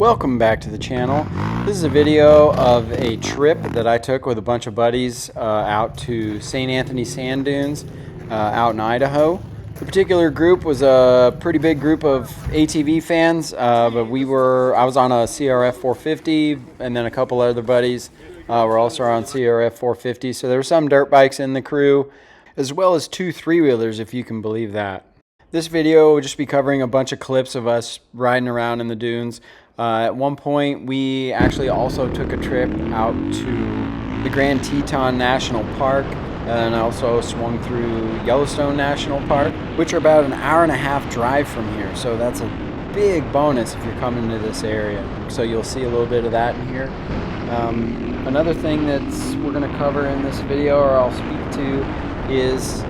Welcome back to the channel. This is a video of a trip that I took with a bunch of buddies out to St. Anthony Sand Dunes out in Idaho. The particular group was a pretty big group of ATV fans, but I was on a CRF 450, and then a couple other buddies were also on CRF 450. So there were some dirt bikes in the crew, as well as 2 3-wheelers, if you can believe that. This video will just be covering a bunch of clips of us riding around in the dunes. At one point, we actually also took a trip out to the Grand Teton National Park and also swung through Yellowstone National Park, which are about an hour-and-a-half drive from here. So that's a big bonus if you're coming to this area. So you'll see a little bit of that in here. Another thing that we're going to cover in this video, or I'll speak to, is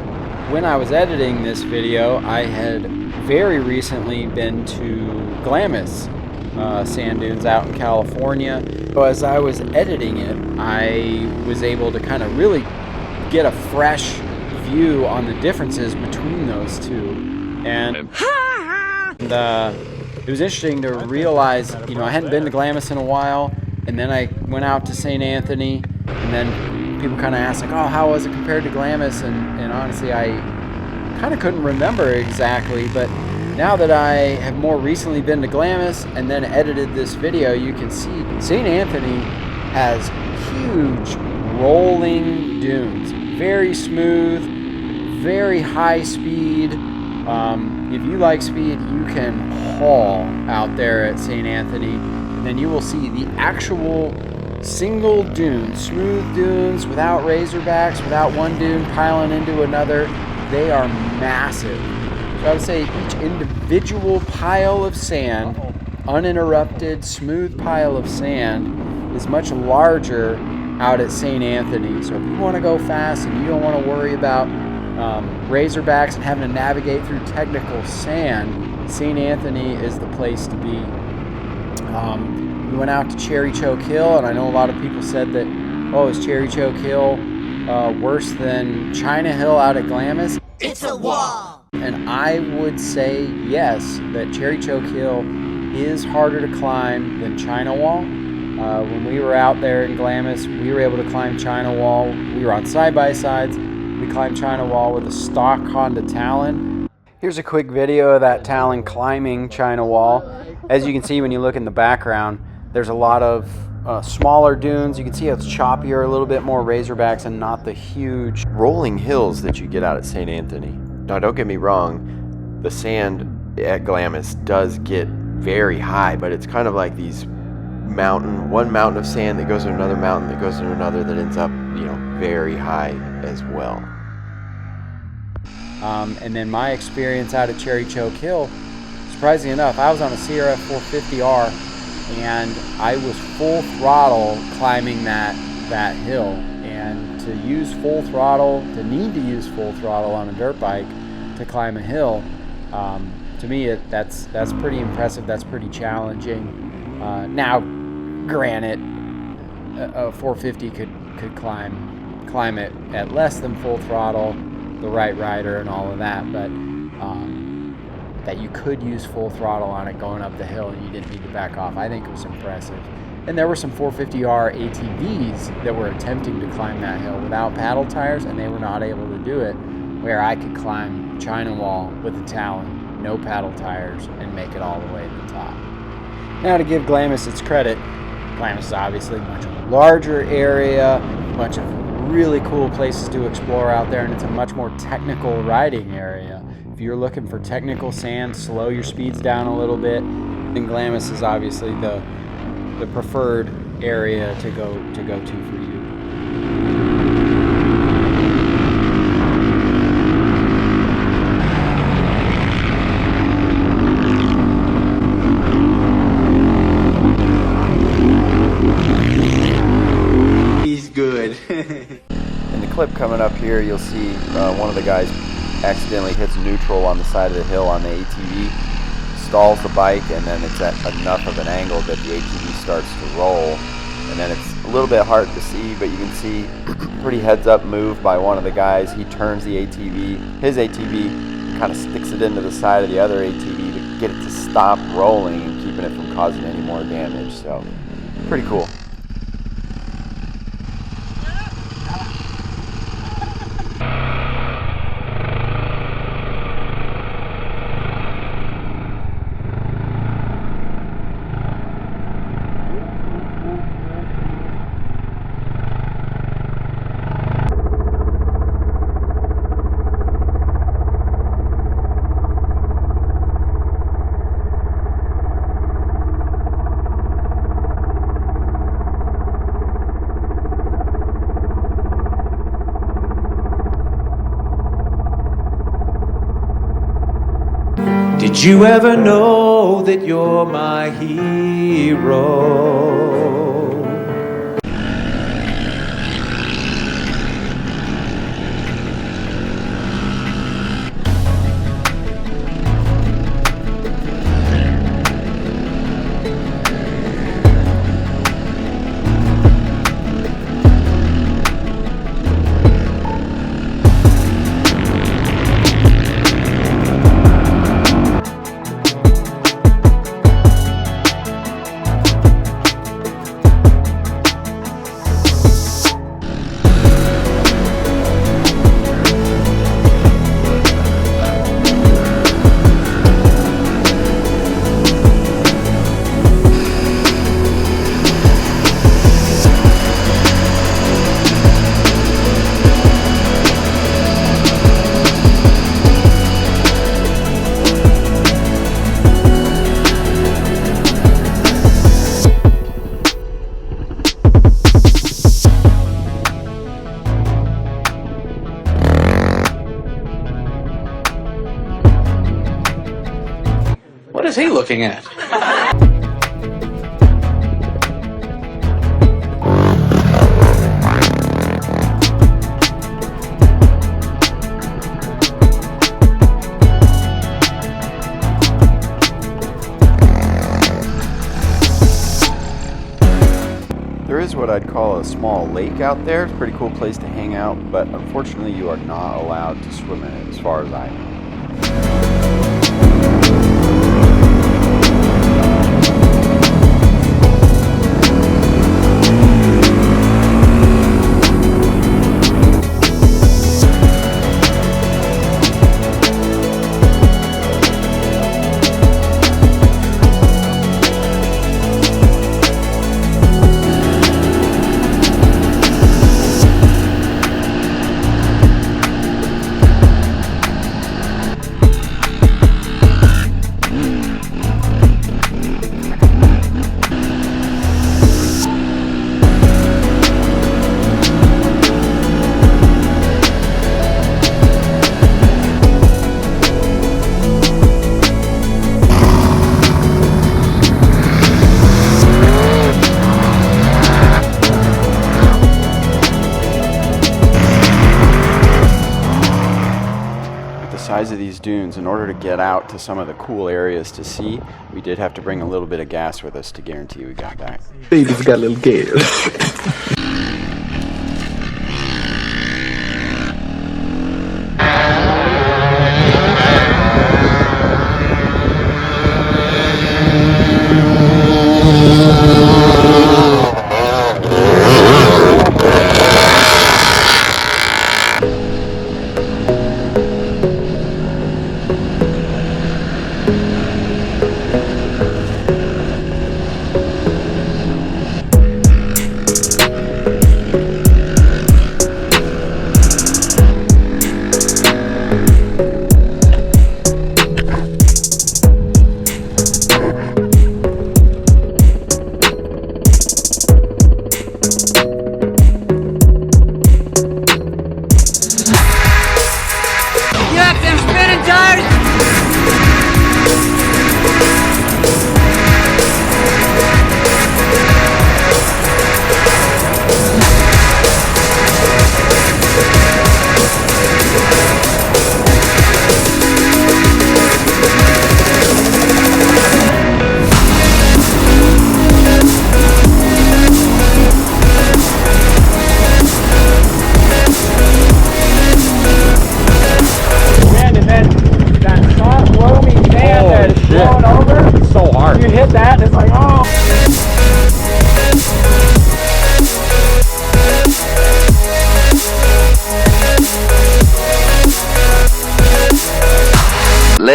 when I was editing this video, I had very recently been to Glamis sand dunes out in California. So as I was editing it, I was able to kind of really get a fresh view on the differences between those two. And it was interesting to realize, I hadn't been to Glamis in a while, and then I went out to St. Anthony, and then people kind of asked, like, oh, how was it compared to Glamis? And honestly, I kind of couldn't remember exactly, but now that I have more recently been to Glamis and then edited this video, you can see St. Anthony has huge rolling dunes. Very smooth, very high speed. If you like speed, you can haul out there at St. Anthony. And then you will see the actual single dune, smooth dunes without razorbacks, without one dune piling into another. They are massive. So I would say each individual pile of sand, uninterrupted, smooth pile of sand, is much larger out at St. Anthony. So if you want to go fast and you don't want to worry about razorbacks and having to navigate through technical sand, St. Anthony is the place to be. We went out to Cherry Choke Hill, and I know a lot of people said that, oh, is Cherry Choke Hill worse than China Hill out at Glamis? It's a wall! And I would say yes, that Cherry Choke Hill is harder to climb than China Wall. When we were out there in Glamis, we were able to climb China Wall. We were on side-by-sides. We climbed China Wall with a stock Honda Talon. Here's a quick video of that Talon climbing China Wall. As you can see when you look in the background, there's a lot of smaller dunes. You can see how it's choppier, a little bit more razorbacks, and not the huge rolling hills that you get out at St. Anthony. Now, don't get me wrong, the sand at Glamis does get very high, but it's kind of like these one mountain of sand that goes to another mountain that goes to another that ends up, very high as well. And then my experience out at Cherry Choke Hill, surprisingly enough, I was on a CRF 450R, and I was full throttle climbing that hill. And to use full throttle, to need to use full throttle on a dirt bike to climb a hill, to me that's pretty impressive. That's pretty challenging. Now, granted, a 450 could climb it at less than full throttle, the right rider and all of that, but that you could use full throttle on it going up the hill and you didn't need to back off, I think it was impressive. And there were some 450R ATVs that were attempting to climb that hill without paddle tires, and they were not able to do it, where I could climb China Wall with a Talon, no paddle tires, and make it all the way to the top. Now, to give Glamis its credit, Glamis is obviously a much larger area, a bunch of really cool places to explore out there, and it's a much more technical riding area. If you're looking for technical sand, slow your speeds down a little bit, then Glamis is obviously the preferred area to go to for you. He's good. In the clip coming up here, you'll see one of the guys accidentally hits neutral on the side of the hill on the ATV, stalls the bike, and then it's at enough of an angle that the ATV starts to roll, and then it's a little bit hard to see, but you can see pretty heads up move by one of the guys. He turns the ATV, his ATV kind of sticks it into the side of the other ATV to get it to stop rolling and keep keeping it from causing any more damage. So pretty cool. Did you ever know that you're my hero? What is he looking at? There is what I'd call a small lake out there. It's a pretty cool place to hang out, but unfortunately you are not allowed to swim in it as far as I know. Size of these dunes, in order to get out to some of the cool areas to see, we did have to bring a little bit of gas with us to guarantee we got back. Baby's got a little gas.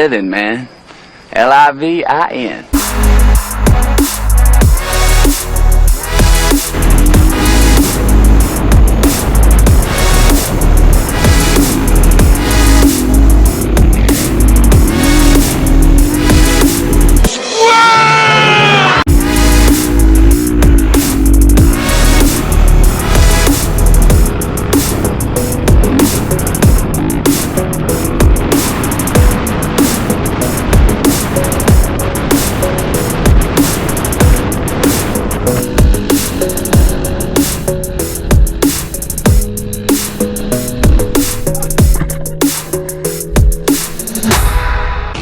living, man. Livin.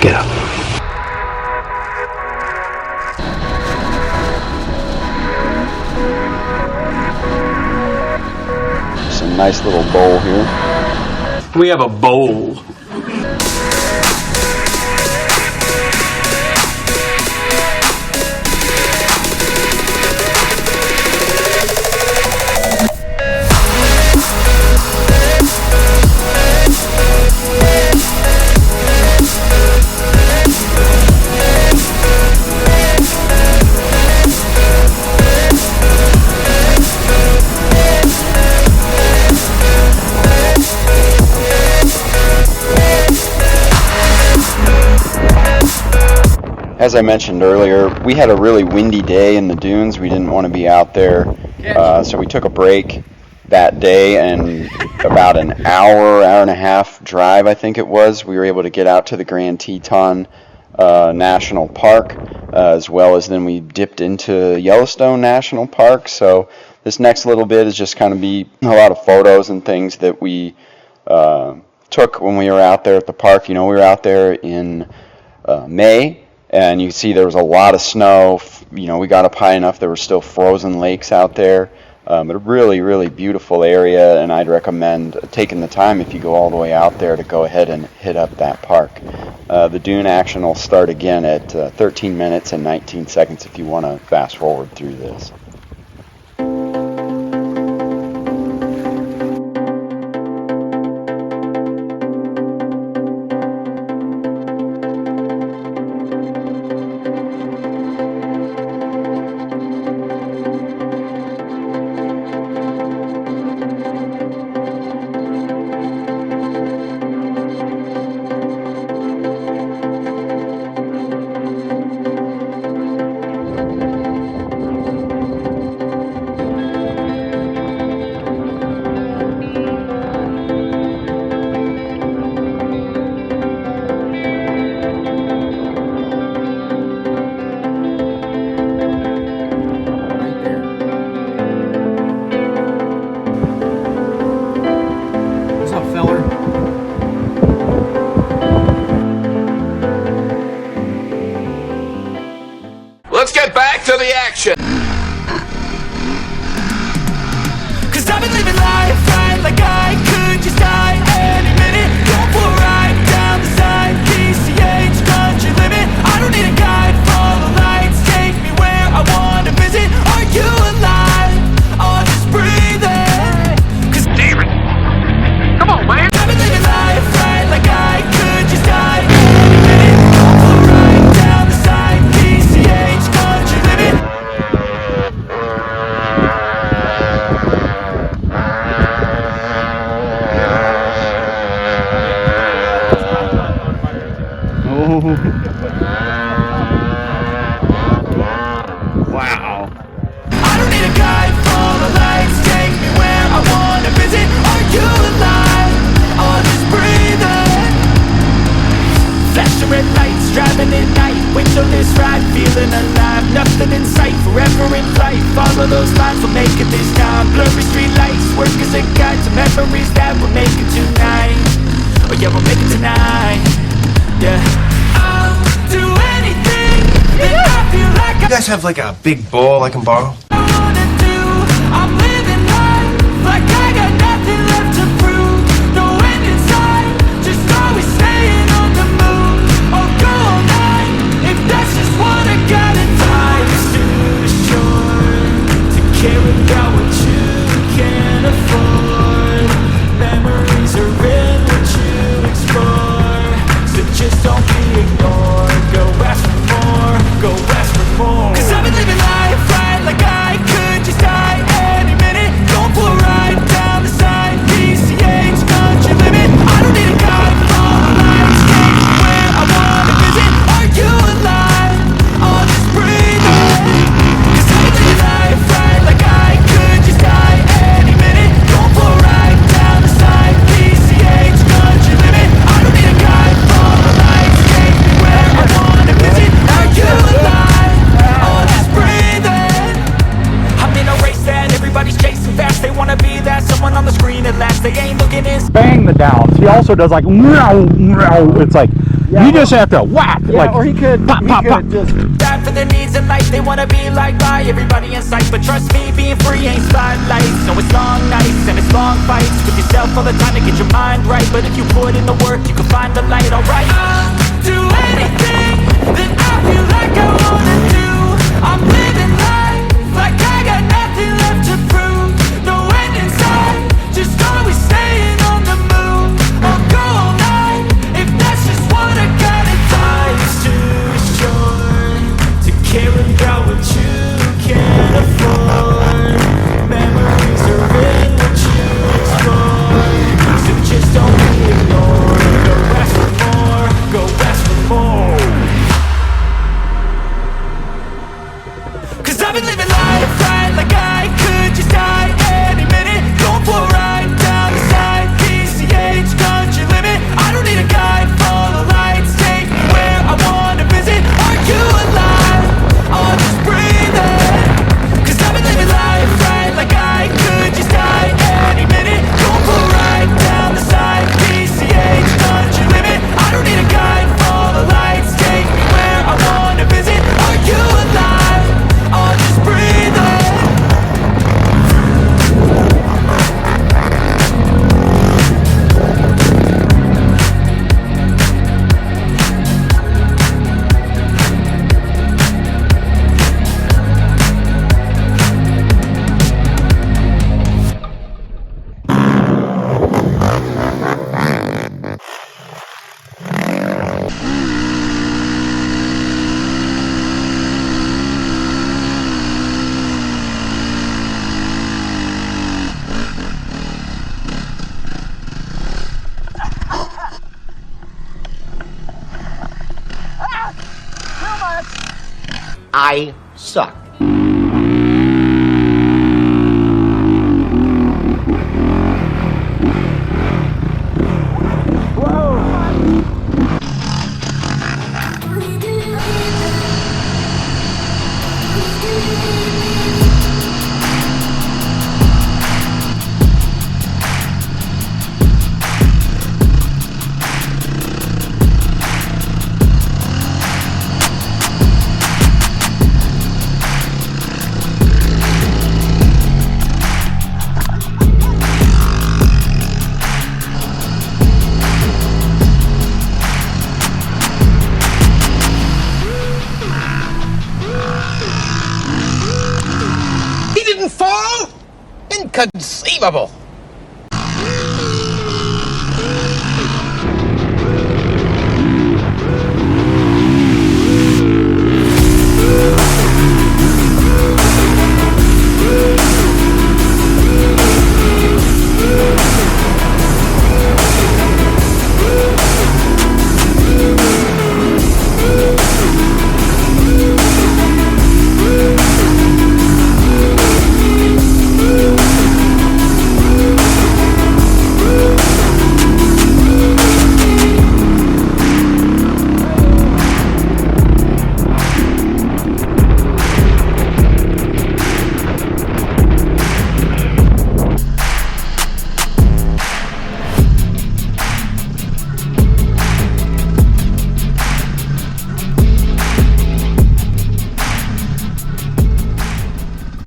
Get up. Some nice little bowl here. We have a bowl. As I mentioned earlier, we had a really windy day in the dunes. We didn't want to be out there, so we took a break that day, and about an hour and a half drive, I think it was, we were able to get out to the Grand Teton National Park, as well as then we dipped into Yellowstone National Park. So this next little bit is just kind of be a lot of photos and things that we took when we were out there at the park. You know, we were out there in May, and you see there was a lot of snow. You know, we got up high enough there were still frozen lakes out there. But a really, really beautiful area, and I'd recommend taking the time, if you go all the way out there, to go ahead and hit up that park. The dune action will start again at 13 minutes and 19 seconds if you want to fast forward through this. Let's get back to the action. Cause I've been living life right like I could just die any minute. Going for a ride down the side, PCH country limit. I don't need a guide, follow lights, take me where I want to visit. Are you alive? Or just breathing? Cause David, come on, man. I've been living life right like I could just die any minute. Going for a ride down the side, PCH country limit. Wow. I don't need a guide, follow lights, take me where I wanna visit. Are you alive? Or just breathing? Flashing red lights, driving at night, windowless ride, feeling alive. Nothing in sight, forever in flight. Follow those lines, we'll make it this time. Blurry street lights, work as a guide to memories that we'll make it tonight. Oh yeah, we'll make it tonight. Yeah. I'll do anything that I feel like You guys have like a big bowl I can borrow? I wanna do. I'm living life like I got nothing left to prove. No end in sight, just always staying on the move. I'll go all night if that's just what I gotta do. Life's too short to care about what you can afford. Memories are in what you explore, so just don't be also does like, it's like, you just have to whack, Yeah, like, or he could, pop, pop, pop. just Bad for their needs in life, they wanna be like by everybody in sight. But trust me, being free ain't spotlights. No, it's long nights and it's long fights with yourself all the time to get your mind right. But if you put in the work, you can find the light, alright. I'll do anything that I feel like I wanna do. I'm living life like I got nothing left to prove. No end in sight, just always staying on the move. I'll go all night if that's just what I gotta do. Life's too short to care about what you can't afford. Memories are in what you explore, so just don't be ignored. Go ask for more, go ask for more. 'Cause I've been living life right like I could just die any minute. Going for a ride down the side, PCH, country limit. I don't need a guide, follow lights, take me where I wanna visit. Are you alive? I'll just breathe it. 'Cause I've been living life right like I could just die any minute. Going for a ride down the side, PCH, country limit. I don't need a guide, follow lights, take me where I wanna visit. Are you alive? I'll just breathe it. I suck. He didn't fall? Inconceivable.